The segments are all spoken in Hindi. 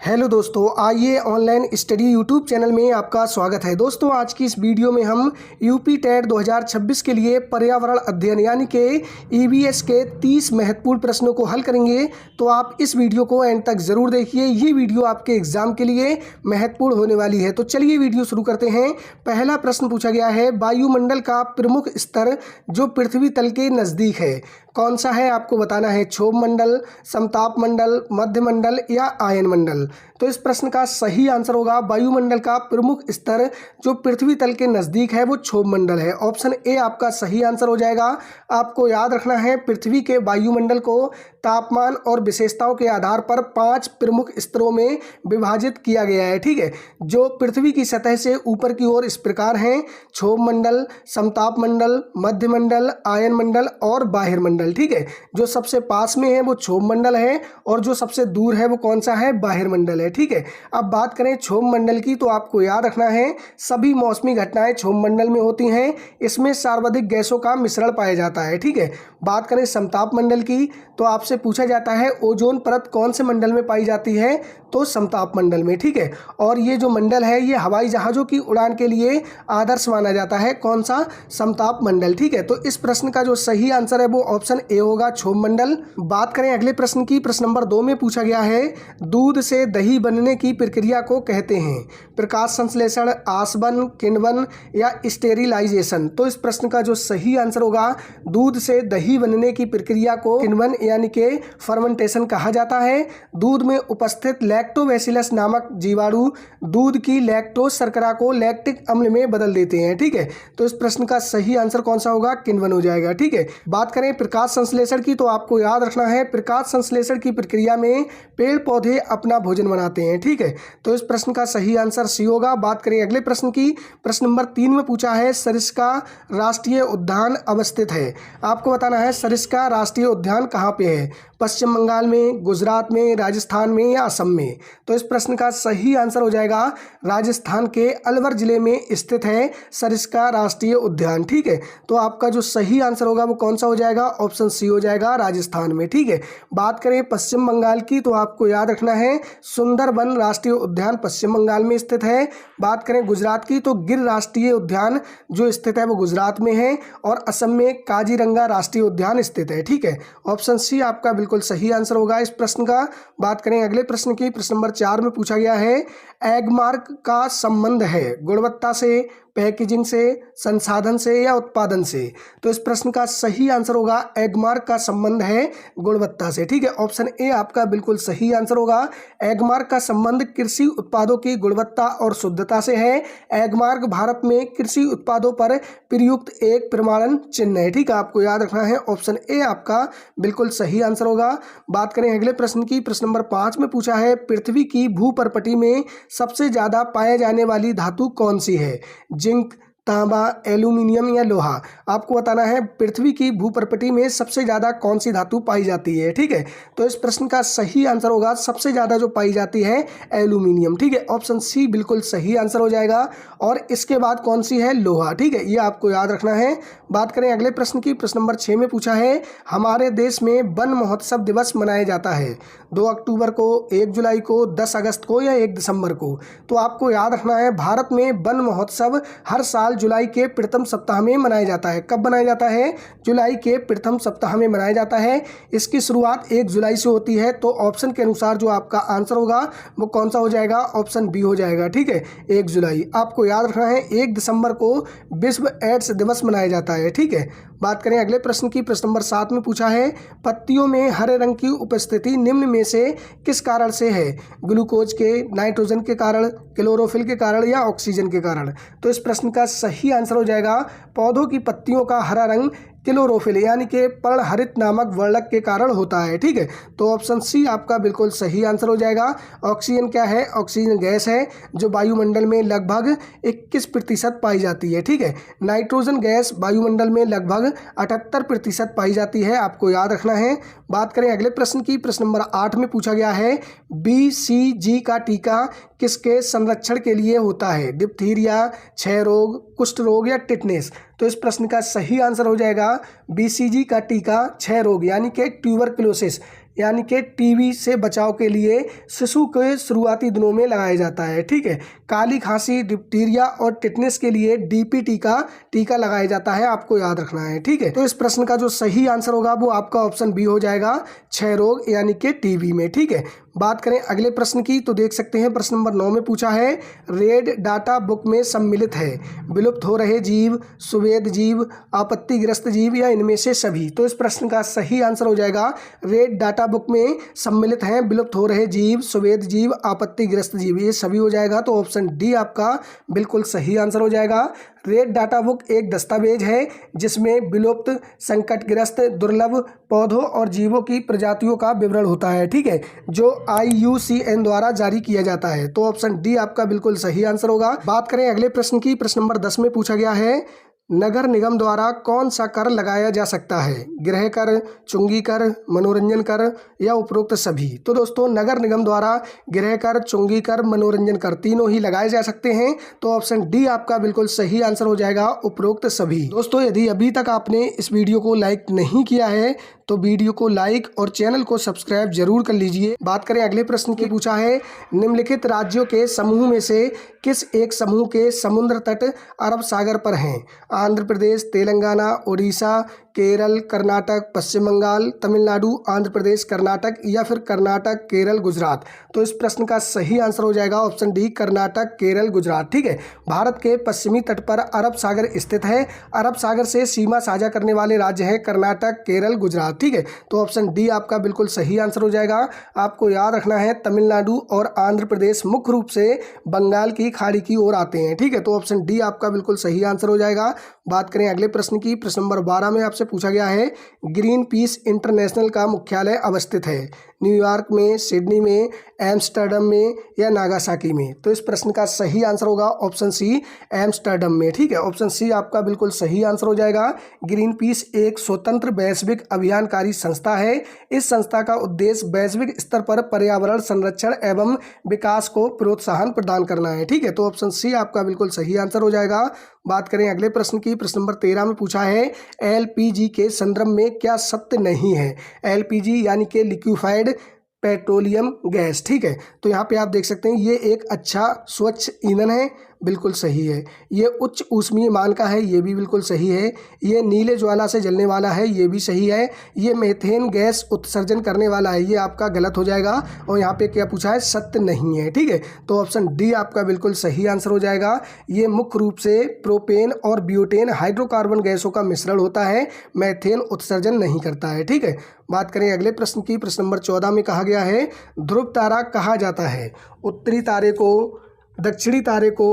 हेलो दोस्तों, आइए ऑनलाइन स्टडी यूट्यूब चैनल में आपका स्वागत है। दोस्तों, आज की इस वीडियो में हम यूपी टेट 2026 के लिए पर्यावरण अध्ययन यानी कि ईवीएस के 30 महत्वपूर्ण प्रश्नों को हल करेंगे। तो आप इस वीडियो को एंड तक ज़रूर देखिए, ये वीडियो आपके एग्जाम के लिए महत्वपूर्ण होने वाली है। तो चलिए वीडियो शुरू करते हैं। पहला प्रश्न पूछा गया है, वायुमंडल का प्रमुख स्तर जो पृथ्वी तल के नज़दीक है कौन सा है? आपको बताना है क्षोभ मंडल, समताप मंडल, मध्य मंडल या आयन मंडल। तो इस प्रश्न का सही आंसर होगा वायुमंडल का प्रमुख स्तर जो पृथ्वी तल के नज़दीक है वो क्षोभ मंडल है। ऑप्शन ए आपका सही आंसर हो जाएगा। आपको याद रखना है, पृथ्वी के वायुमंडल को तापमान और विशेषताओं के आधार पर 5 प्रमुख स्तरों में विभाजित किया गया है। ठीक है, जो पृथ्वी की सतह से ऊपर की ओर इस प्रकार हैं: क्षोभ मंडल, समताप मंडल, मध्य मंडल, आयन मंडल और बाहिर्मंडल। ठीक है, जो सबसे पास में है वो क्षोभ मंडल है और जो सबसे दूर है वो कौन सा है? बाहिर्मंडल है। ठीक है, अब बात करें क्षोभ मंडल की, तो आपको याद रखना है सभी मौसमी घटनाएं क्षोभ मंडल में होती हैं। इसमें सर्वाधिक गैसों का मिश्रण पाया जाता है। ठीक है, बात करें समताप मंडल की, तो आपसे पूछा जाता है ओजोन परत कौन से मंडल में पाई जाती है? तो समताप मंडल में। ठीक है, और ये जो मंडल है ये हवाई जहाज़ों की उड़ान के लिए आदर्श माना जाता है। कौन सा? समताप मंडल। ठीक है, तो इस प्रश्न का जो सही आंसर है वो ऑप्शन ए होगा, क्षोभ मंडल। बात करें अगले प्रश्न की, प्रश्न नंबर 2 में पूछा गया है, दूध से दही बनने की प्रक्रिया को कहते हैं प्रकाश संश्लेषण, आसवन, किण्वन या स्टेरिलाइजेशन। तो इस प्रश्न का जो सही आंसर होगा, दूध से दही बनने की प्रक्रिया को किण्वन यानी कि फर्मेंटेशन कहा जाता है। दूध में उपस्थित लैक्टोबैसिलस नामक जीवाणु दूध की लैक्टोज शर्करा को लैक्टिक अम्ल में बदल देते हैं। ठीक है, तो इस प्रश्न का सही आंसर कौन सा होगा? किण्वन हो जाएगा। ठीक है, बात करें प्रकाश संश्लेषण की, तो आपको याद रखना है प्रकाश संश्लेषण की प्रक्रिया में पेड़ पौधे अपना भोजन बनाते हैं। ठीक है, तो इस प्रश्न का सही आंसर सी होगा। बात करें अगले प्रश्न की, प्रश्न नंबर 3 में पूछा है, सरिस्का राष्ट्रीय उद्यान अवस्थित है। आपको बताना है सरिस्का राष्ट्रीय उद्यान कहाँ पे है? पश्चिम बंगाल में, गुजरात में, राजस्थान में या असम में। तो इस प्रश्न का सही आंसर हो जाएगा राजस्थान के अलवर जिले में स्थित है सरिस्का राष्ट्रीय उद्यान। ठीक है, तो आपका जो सही आंसर होगा वो कौन सा हो जाएगा? ऑप्शन सी हो जाएगा, राजस्थान में। ठीक है, बात करें पश्चिम बंगाल की, तो आपको याद रखना है सुंदरबन राष्ट्रीय उद्यान पश्चिम बंगाल में स्थित है। बात करें गुजरात की, तो गिर राष्ट्रीय उद्यान जो स्थित है वो गुजरात में है और असम में काजीरंगा राष्ट्रीय उद्यान स्थित है। ठीक है, ऑप्शन सी आपका बिल्कुल सही आंसर होगा इस प्रश्न का। बात करें अगले प्रश्न की, प्रश्न नंबर 4 में पूछा गया है, एगमार्क का संबंध है गुणवत्ता से, पैकेजिंग से, संसाधन से या उत्पादन से। तो इस प्रश्न का सही आंसर होगा एगमार्क का संबंध है गुणवत्ता से। ठीक है, ऑप्शन ए आपका बिल्कुल सही आंसर होगा। एगमार्क का संबंध कृषि उत्पादों की गुणवत्ता और शुद्धता से है। एगमार्क भारत में कृषि उत्पादों पर प्रयुक्त एक प्रमाणन चिन्ह है। ठीक है, आपको याद रखना है ऑप्शन ए आपका बिल्कुल सही आंसर होगा। बात करें अगले प्रश्न की, प्रश्न नंबर 5 में पूछा है, पृथ्वी की भूपर्पटी में सबसे ज्यादा पाए जाने वाली धातु कौन सी है? जिंक, तांबा, एल्यूमिनियम या लोहा। आपको बताना है पृथ्वी की भूपर्पटी में सबसे ज़्यादा कौन सी धातु पाई जाती है। ठीक है, तो इस प्रश्न का सही आंसर होगा सबसे ज़्यादा जो पाई जाती है एल्यूमिनियम। ठीक है, ऑप्शन सी बिल्कुल सही आंसर हो जाएगा और इसके बाद कौन सी है? लोहा। ठीक है, ये आपको याद रखना है। बात करें अगले प्रश्न की, प्रश्न नंबर 6 में पूछा है, हमारे देश में वन महोत्सव दिवस मनाया जाता है 2 अक्टूबर को, 1 जुलाई को, 10 अगस्त को या 1 दिसंबर को। तो आपको याद रखना है भारत में वन महोत्सव हर साल जुलाई के प्रथम सप्ताह में मनाया जाता है। कब मनाया जाता है? जुलाई के प्रथम सप्ताह में मनाया जाता है। इसकी शुरुआत 1 जुलाई से होती है। तो ऑप्शन के अनुसार जो आपका आंसर होगा वो कौन सा हो जाएगा? ऑप्शन बी हो जाएगा। ठीक है, 1 जुलाई। आपको याद रखना है 1 दिसंबर को विश्व एड्स दिवस मनाया जाता है। ठीक है, बात करें अगले प्रश्न की, प्रश्न नंबर 7 में पूछा है, पत्तियों में हरे रंग की उपस्थिति निम्न में से किस कारण से है? ग्लूकोज के, नाइट्रोजन के कारण, क्लोरोफिल के कारण या ऑक्सीजन के कारण। तो इस प्रश्न का सही आंसर हो जाएगा पौधों की पत्तियों का हरा रंग क्लोरोफिल यानी कि पर्णहरित नामक वर्णक के कारण होता है। ठीक है, तो ऑप्शन सी आपका बिल्कुल सही आंसर हो जाएगा। ऑक्सीजन क्या है? ऑक्सीजन गैस है जो वायुमंडल में लगभग 21% पाई जाती है। ठीक है, नाइट्रोजन गैस वायुमंडल में लगभग 78% पाई जाती है। आपको याद रखना है। बात करें अगले प्रश्न की, प्रश्न नंबर 8 में पूछा गया है, BCG का टीका किसके संरक्षण के लिए होता है? डिप्थीरिया, क्षय रोग, कुष्ठ रोग या टिटनेस। तो इस प्रश्न का सही आंसर हो जाएगा BCG का टीका क्षय रोग यानी कि ट्यूबरक्लोसिस यानी कि टीबी से बचाव के लिए शिशु के शुरुआती दिनों में लगाया जाता है। ठीक है। काली खांसी, डिप्टीरिया और टिटनेस के लिए डीपीटी का टीका लगाया जाता है, आपको याद रखना है। ठीक है। तो इस प्रश्न का जो सही आंसर होगा वो आपका ऑप्शन बी हो जाएगा, क्षय रोग यानी कि टीबी में। ठीक है। बात करें अगले प्रश्न की तो देख सकते हैं प्रश्न नंबर 9 में पूछा है, रेड डाटा बुक में सम्मिलित है विलुप्त हो रहे जीव, सुवेद जीव, आपत्तिग्रस्त जीव या इनमें से सभी। तो इस प्रश्न का सही आंसर हो जाएगा, रेड डाटा बुक में सम्मिलित हैं विलुप्त हो रहे जीव, सुवेद जीव, आपत्तिग्रस्त जीव, ये सभी हो जाएगा। तो ऑप्शन डी आपका बिल्कुल सही आंसर हो जाएगा। रेड डाटा बुक एक दस्तावेज है जिसमें विलुप्त, संकटग्रस्त, दुर्लभ पौधों और जीवों की प्रजातियों का विवरण होता है। ठीक है, जो IUCN द्वारा जारी किया जाता है। तो ऑप्शन डी आपका बिल्कुल सही आंसर होगा। बात करें अगले प्रश्न की, प्रश्न नंबर 10 में पूछा गया है, नगर निगम द्वारा कौन सा कर लगाया जा सकता है? गृह कर, चुंगी कर, मनोरंजन कर या उपरोक्त सभी। तो दोस्तों नगर निगम द्वारा गृह कर, चुंगी कर, मनोरंजन कर तीनों ही लगाए जा सकते हैं। तो ऑप्शन डी आपका बिल्कुल सही आंसर हो जाएगा, उपरोक्त सभी। दोस्तों यदि अभी तक आपने इस वीडियो को लाइक नहीं किया है तो वीडियो को लाइक और चैनल को सब्सक्राइब जरूर कर लीजिए। बात करें अगले प्रश्न की, पूछा है, निम्नलिखित राज्यों के समूह में से किस एक समूह के समुद्र तट अरब सागर पर हैं? आंध्र प्रदेश, तेलंगाना, उड़ीसा, केरल, कर्नाटक, पश्चिम बंगाल, तमिलनाडु, आंध्र प्रदेश, कर्नाटक या फिर कर्नाटक, केरल, गुजरात। तो इस प्रश्न का सही आंसर हो जाएगा ऑप्शन डी, कर्नाटक, केरल, गुजरात। ठीक है। भारत के पश्चिमी तट पर अरब सागर स्थित है। अरब सागर से सीमा साझा करने वाले राज्य हैं कर्नाटक, केरल, गुजरात। ठीक है। तो ऑप्शन डी आपका बिल्कुल सही आंसर हो जाएगा। आपको याद रखना है तमिलनाडु और आंध्र प्रदेश मुख्य रूप से बंगाल की खाड़ी की ओर आते हैं। ठीक है। तो ऑप्शन डी आपका बिल्कुल सही आंसर हो जाएगा। बात करें अगले प्रश्न की, प्रश्न नंबर 12 में आपसे पूछा गया है, ग्रीन पीस इंटरनेशनल का मुख्यालय अवस्थित है न्यूयॉर्क में, सिडनी में, एम्स्टर्डम में या नागासाकी में। तो इस प्रश्न का सही आंसर होगा ऑप्शन सी, एम्स्टर्डम में। ठीक है। ऑप्शन सी आपका बिल्कुल सही आंसर हो जाएगा। ग्रीन पीस एक स्वतंत्र वैश्विक अभियानकारी संस्था है। इस संस्था का उद्देश्य वैश्विक स्तर पर पर्यावरण संरक्षण एवं विकास को प्रोत्साहन प्रदान करना है। ठीक है। तो ऑप्शन सी आपका बिल्कुल सही आंसर हो जाएगा। बात करें अगले प्रश्न की, प्रश्न नंबर 13 में पूछा है, LPG के संदर्भ में क्या सत्य नहीं है? LPG यानी कि लिक्विफाइड पेट्रोलियम गैस। ठीक है। तो यहाँ पे आप देख सकते हैं ये एक अच्छा स्वच्छ ईंधन है, बिल्कुल सही है। ये उच्च ऊष्मीय मान का है, ये भी बिल्कुल सही है। ये नीले ज्वाला से जलने वाला है, ये भी सही है। ये मीथेन गैस उत्सर्जन करने वाला है, ये आपका गलत हो जाएगा। और यहाँ पे क्या पूछा है, सत्य नहीं है। ठीक है। तो ऑप्शन डी आपका बिल्कुल सही आंसर हो जाएगा। ये मुख्य रूप से प्रोपेन और ब्यूटेन हाइड्रोकार्बन गैसों का मिश्रण होता है, मीथेन उत्सर्जन नहीं करता है। ठीक है। बात करें अगले प्रश्न की, प्रश्न नंबर 14 में कहा गया है, ध्रुव तारा कहा जाता है उत्तरी तारे को, दक्षिणी तारे को,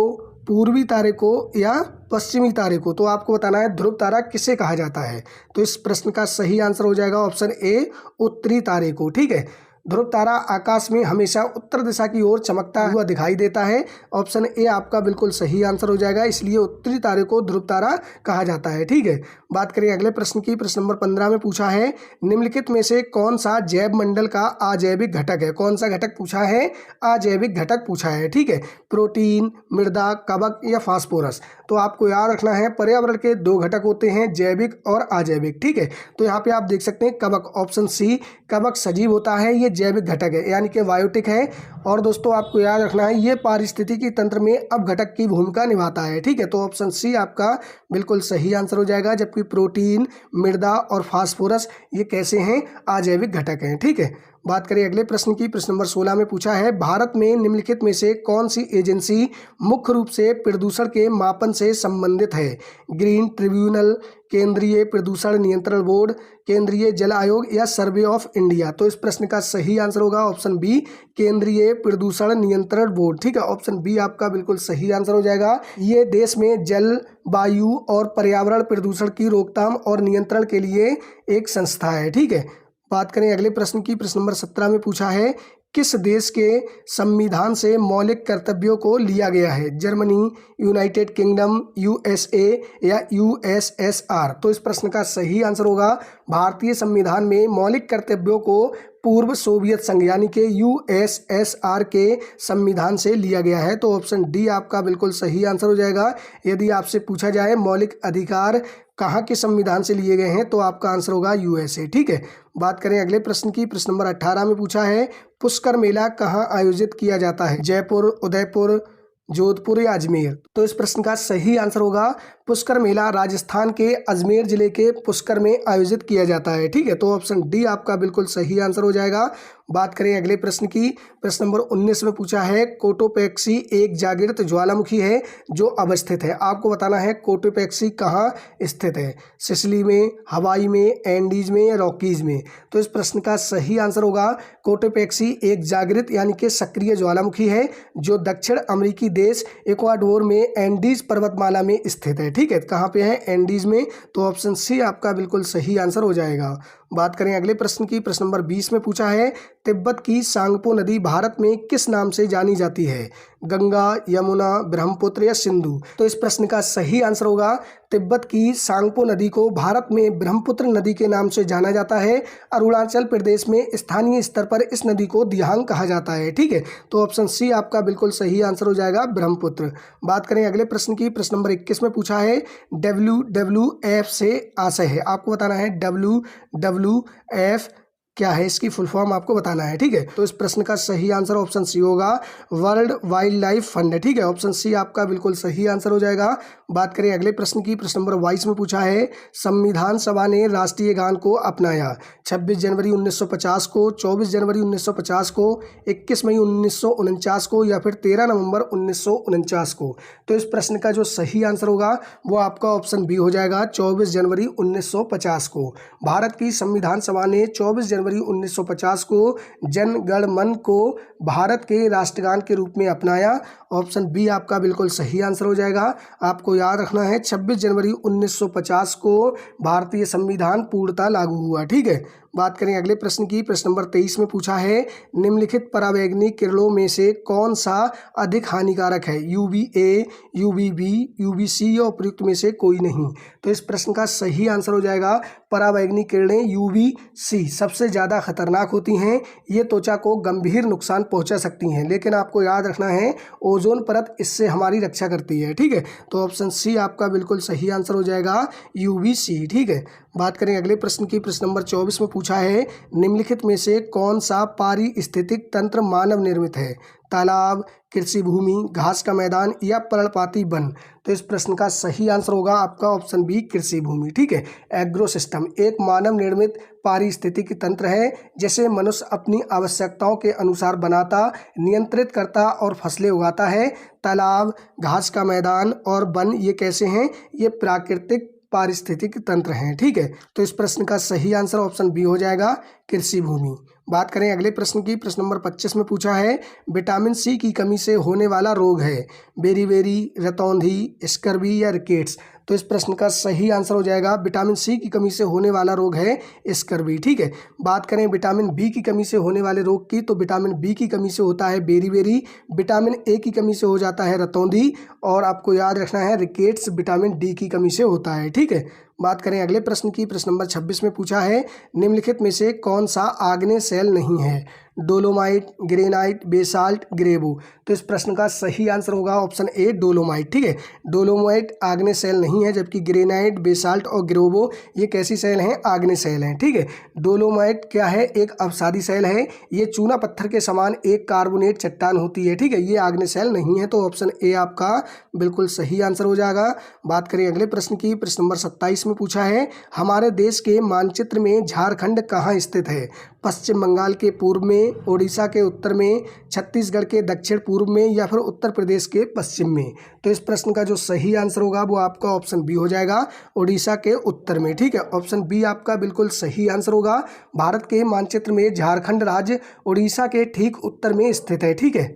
पूर्वी तारे को या पश्चिमी तारे को। तो आपको बताना है ध्रुव तारा किसे कहा जाता है। तो इस प्रश्न का सही आंसर हो जाएगा ऑप्शन ए, उत्तरी तारे को। ठीक है। ध्रुव तारा आकाश में हमेशा उत्तर दिशा की ओर चमकता हुआ दिखाई देता है। ऑप्शन ए आपका बिल्कुल सही आंसर हो जाएगा, इसलिए उत्तरी तारे को ध्रुव तारा कहा जाता है। ठीक है। बात करें अगले प्रश्न की, प्रश्न नंबर 15 में पूछा है, निम्नलिखित में से कौन सा जैव मंडल का अजैविक घटक है? कौन सा घटक पूछा है? अजैविक घटक पूछा है। ठीक है। प्रोटीन, मृदा, कवक या फास्फोरस। तो आपको याद रखना है पर्यावरण के दो घटक होते हैं, जैविक और अजैविक। ठीक है। तो यहाँ पे आप देख सकते हैं कवक, ऑप्शन सी, कवक सजीव होता है, ये जैविक घटक है यानी कि बायोटिक है। और दोस्तों आपको याद रखना है ये पारिस्थितिकी तंत्र में अपघटक की भूमिका निभाता है। ठीक है। तो ऑप्शन सी आपका बिल्कुल सही आंसर हो जाएगा। जबकि प्रोटीन, मृदा और फास्फोरस ये कैसे हैं? अजैविक घटक हैं। ठीक है। बात करें अगले प्रश्न की, प्रश्न नंबर 16 में पूछा है, भारत में निम्नलिखित में से कौन सी एजेंसी मुख्य रूप से प्रदूषण के मापन से संबंधित है? ग्रीन ट्रिब्यूनल, केंद्रीय प्रदूषण नियंत्रण बोर्ड, केंद्रीय जल आयोग या सर्वे ऑफ इंडिया। तो इस प्रश्न का सही आंसर होगा ऑप्शन बी, केंद्रीय प्रदूषण नियंत्रण बोर्ड। ठीक है। ऑप्शन बी आपका बिल्कुल सही आंसर हो जाएगा। ये देश में जल, वायु और पर्यावरण प्रदूषण की रोकथाम और नियंत्रण के लिए एक संस्था है। ठीक है। बात करें अगले प्रश्न की, प्रश्न नंबर 17 में पूछा है, किस देश के संविधान से मौलिक कर्तव्यों को लिया गया है? जर्मनी, यूनाइटेड किंगडम, USA या USSR। तो इस प्रश्न का सही आंसर होगा भारतीय संविधान में मौलिक कर्तव्यों को पूर्व सोवियत संघ यानी कि यूएसएसआर के संविधान से लिया गया है। तो ऑप्शन डी आपका बिल्कुल सही आंसर हो जाएगा। यदि आपसे पूछा जाए मौलिक अधिकार कहाँ के संविधान से लिए गए हैं तो आपका आंसर होगा यूएसए। ठीक है, बात करें अगले प्रश्न की। प्रश्न नंबर 18 में पूछा है पुष्कर मेला कहाँ आयोजित किया जाता है, जयपुर, उदयपुर, जोधपुर या अजमेर। तो इस प्रश्न का सही आंसर होगा पुष्कर मेला राजस्थान के अजमेर जिले के पुष्कर में आयोजित किया जाता है। ठीक है, तो ऑप्शन डी आपका बिल्कुल सही आंसर हो जाएगा। बात करें अगले प्रश्न की। प्रश्न नंबर 19 में पूछा है कोटोपैक्सी एक जागृत ज्वालामुखी है जो अवस्थित है। आपको बताना है कोटोपैक्सी कहाँ स्थित है, सिसिली में, हवाई में, एंडीज में या रॉकीज में। तो इस प्रश्न का सही आंसर होगा कोटोपैक्सी एक जागृत यानी कि सक्रिय ज्वालामुखी है जो दक्षिण अमेरिकी देश इक्वाडोर में एंडीज पर्वतमाला में स्थित है। ठीक है, कहाँ पे है, एंडीज में। तो ऑप्शन सी आपका बिल्कुल सही आंसर हो जाएगा। बात करें अगले प्रश्न की। प्रश्न नंबर 20 में पूछा है तिब्बत की सांगपो नदी भारत में किस नाम से जानी जाती है, गंगा, यमुना, ब्रह्मपुत्र या सिंधु। तो इस प्रश्न का सही आंसर होगा तिब्बत की सांगपो नदी को भारत में ब्रह्मपुत्र नदी के नाम से जाना जाता है। अरुणाचल प्रदेश में स्थानीय स्तर पर इस नदी को दिहांग कहा जाता है। ठीक है, तो ऑप्शन सी आपका बिल्कुल सही आंसर हो जाएगा, ब्रह्मपुत्र। बात करें अगले प्रश्न की। प्रश्न नंबर 21 में पूछा है WWF से आशय है। आपको बताना है WWF क्या है, इसकी फुल फॉर्म आपको बताना है। ठीक है, तो इस प्रश्न का सही आंसर ऑप्शन सी होगा, वर्ल्ड वाइल्ड लाइफ फंड है। ठीक है, ऑप्शन सी आपका बिल्कुल सही आंसर हो जाएगा। बात करें अगले प्रश्न की। प्रश्न नंबर 22 में पूछा है संविधान सभा ने राष्ट्रीय गान को अपनाया 26 जनवरी 1950 को, 24 जनवरी 1950 को, 21 मई 1949 को या फिर 13 नवंबर 1949 को। तो इस प्रश्न का जो सही आंसर होगा वो आपका ऑप्शन बी हो जाएगा, 24 जनवरी 1950 को। भारत की संविधान सभा ने 24 जनवरी 1950 को जन गण मन को भारत के राष्ट्रगान के रूप में अपनाया। ऑप्शन बी आपका बिल्कुल सही आंसर हो जाएगा। आपको याद रखना है 26 जनवरी 1950 को भारतीय संविधान पूर्णतः लागू हुआ। ठीक है, बात करें अगले प्रश्न की। प्रश्न नंबर 23 में पूछा है निम्नलिखित परावैंगनिक किरणों में से कौन सा अधिक हानिकारक है, UVA, UVB, UVC या उपयुक्त में से कोई नहीं। तो इस प्रश्न का सही आंसर हो जाएगा परावैंगनिक किरणें UVC सबसे ज़्यादा खतरनाक होती हैं। ये त्वचा को गंभीर नुकसान पहुंचा सकती हैं, लेकिन आपको याद रखना है ओजोन परत इससे हमारी रक्षा करती है। ठीक है, तो ऑप्शन सी आपका बिल्कुल सही आंसर हो जाएगा, UVC। ठीक है, बात करें अगले प्रश्न की। प्रश्न नंबर 24 में पूछा है निम्नलिखित में से कौन सा पारिस्थितिक तंत्र मानव निर्मित है, तालाब, कृषि भूमि, घास का मैदान या पर्णपाती वन। तो इस प्रश्न का सही आंसर होगा आपका ऑप्शन बी, कृषि भूमि। ठीक है, एग्रो सिस्टम एक मानव निर्मित पारिस्थितिकी तंत्र है जिसे मनुष्य अपनी आवश्यकताओं के अनुसार बनाता, नियंत्रित करता और फसलें उगाता है। तालाब, घास का मैदान और वन ये कैसे हैं, ये प्राकृतिक पारिस्थितिक तंत्र हैं। ठीक है, तो इस प्रश्न का सही आंसर ऑप्शन बी हो जाएगा, कृषि भूमि। बात करें अगले प्रश्न की। प्रश्न नंबर 25 में पूछा है विटामिन सी की कमी से होने वाला रोग है, बेरीबेरी, रतौंधी, स्कर्वी या रिकेट्स। तो इस प्रश्न का सही आंसर हो जाएगा विटामिन सी की कमी से होने वाला रोग है स्कर्वी। ठीक है, बात करें विटामिन बी की कमी से होने वाले रोग की, तो विटामिन बी की कमी से होता है बेरीबेरी, विटामिन ए की कमी से हो जाता है रतौंधी और आपको याद रखना है रिकेट्स विटामिन डी की कमी से होता है। ठीक है, बात करें अगले प्रश्न की। प्रश्न नंबर 26 में पूछा है निम्नलिखित में से कौन सा आग्नेय शैल नहीं है, डोलोमाइट, ग्रेनाइट, बेसाल्ट, ग्रेवो। तो इस प्रश्न का सही आंसर होगा ऑप्शन ए, डोलोमाइट। ठीक है, डोलोमाइट आग्नेय शैल नहीं है, जबकि ग्रेनाइट, बेसाल्ट और ग्रेवो ये कैसी शैल हैं, आग्नेय शैल हैं। ठीक है, डोलोमाइट क्या है, एक अवसादी शैल है, ये चूना पत्थर के समान एक कार्बोनेट चट्टान होती है। ठीक है, ये आग्नेय शैल नहीं है, तो ऑप्शन ए आपका बिल्कुल सही आंसर हो जाएगा। बात करें अगले प्रश्न की। प्रश्न नंबर 27 में पूछा है हमारे देश के मानचित्र में झारखंड कहाँ स्थित है, पश्चिम बंगाल के पूर्व में, ओडिशा के उत्तर में, छत्तीसगढ़ के दक्षिण पूर्व में या फिर उत्तर प्रदेश के पश्चिम में। तो इस प्रश्न का जो सही आंसर होगा वो आपका ऑप्शन बी हो जाएगा, ओडिशा के उत्तर में। ठीक है, ऑप्शन बी आपका बिल्कुल सही आंसर होगा। भारत के मानचित्र में झारखंड राज्य ओडिशा के ठीक उत्तर में स्थित है। ठीक है,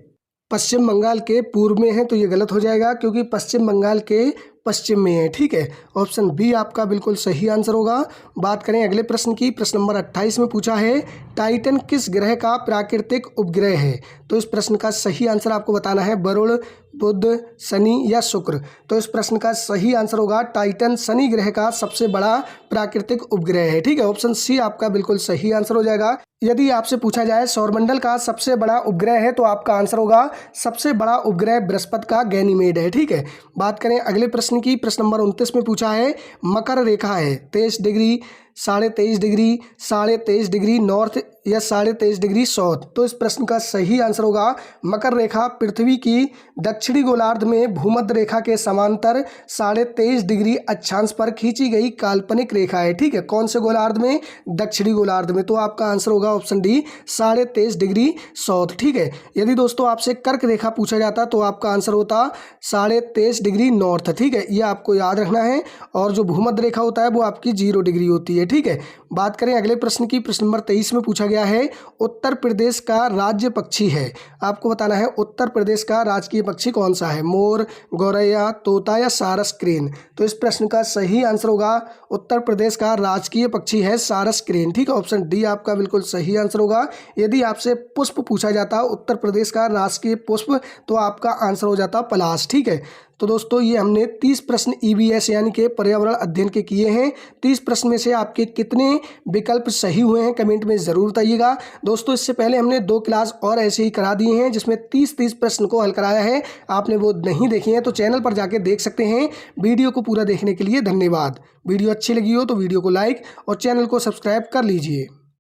पश्चिम बंगाल के पूर्व में है तो ये गलत हो जाएगा क्योंकि पश्चिम बंगाल के पश्चिम में है। ठीक है, ऑप्शन बी आपका बिल्कुल सही आंसर होगा। बात करें अगले प्रश्न की। प्रश्न नंबर 28 में पूछा है टाइटन किस ग्रह का प्राकृतिक उपग्रह है। तो इस प्रश्न का सही आंसर आपको बताना है, वरुण, बुध, शनि या शुक्र। तो इस प्रश्न का सही आंसर होगा टाइटन शनि ग्रह का सबसे बड़ा प्राकृतिक उपग्रह है। ठीक है, ऑप्शन सी आपका बिल्कुल सही आंसर हो जाएगा। यदि आपसे पूछा जाए सौरमंडल का सबसे बड़ा उपग्रह है तो आपका आंसर होगा सबसे बड़ा उपग्रह बृहस्पति का गैनीमेड है। ठीक है, बात करें अगले प्रश्न की। प्रश्न नंबर 29 में पूछा है मकर रेखा है 23 डिग्री, 23.5 डिग्री, 23.5 डिग्री नॉर्थ या 23.5 डिग्री साउथ। तो इस प्रश्न का सही आंसर होगा मकर रेखा पृथ्वी की दक्षिणी गोलार्ध में भूमध्य रेखा के समांतर 23.5 डिग्री अक्षांश पर खींची गई काल्पनिक रेखा है। ठीक है, कौन से गोलार्ध में? दक्षिणी गोलार्ध में। तो आपका आंसर होगा ऑप्शन डी 23.5 डिग्री साउथ। ठीक है, यदि दोस्तों आपसे कर्क रेखा पूछा जाता तो आपका आंसर होता 23.5 डिग्री नॉर्थ। ठीक है, ये आपको याद रखना है। और जो भूमध्य रेखा होता है वो आपकी 0 डिग्री होती है। ठीक है, बात करें अगले प्रश्न की। प्रश्न नंबर 23 में पूछा गया है उत्तर प्रदेश का राज्य पक्षी है। आपको बताना है उत्तर प्रदेश का राजकीय पक्षी कौन सा है? मोर, गौरैया, तोता या सारस क्रेन। तो इस प्रश्न का सही आंसर होगा उत्तर प्रदेश का राजकीय पक्षी है सारस क्रेन। ठीक है, ऑप्शन डी आपका बिल्कुल सही आंसर होगा। यदि आपसे पुष्प पूछा जाता उत्तर प्रदेश का राजकीय पुष्प तो आपका आंसर हो जाता पलाश। ठीक है, तो दोस्तों ये हमने 30 प्रश्न EVS यानी कि पर्यावरण अध्ययन के किए हैं। 30 प्रश्न में से आपके कितने विकल्प सही हुए हैं कमेंट में ज़रूर बताइएगा। दोस्तों इससे पहले हमने 2 क्लास और ऐसे ही करा दिए हैं जिसमें 30 प्रश्न को हल कराया है। आपने वो नहीं देखी हैं तो चैनल पर जाके देख सकते हैं। वीडियो को पूरा देखने के लिए धन्यवाद। वीडियो अच्छी लगी हो तो वीडियो को लाइक और चैनल को सब्सक्राइब कर लीजिए।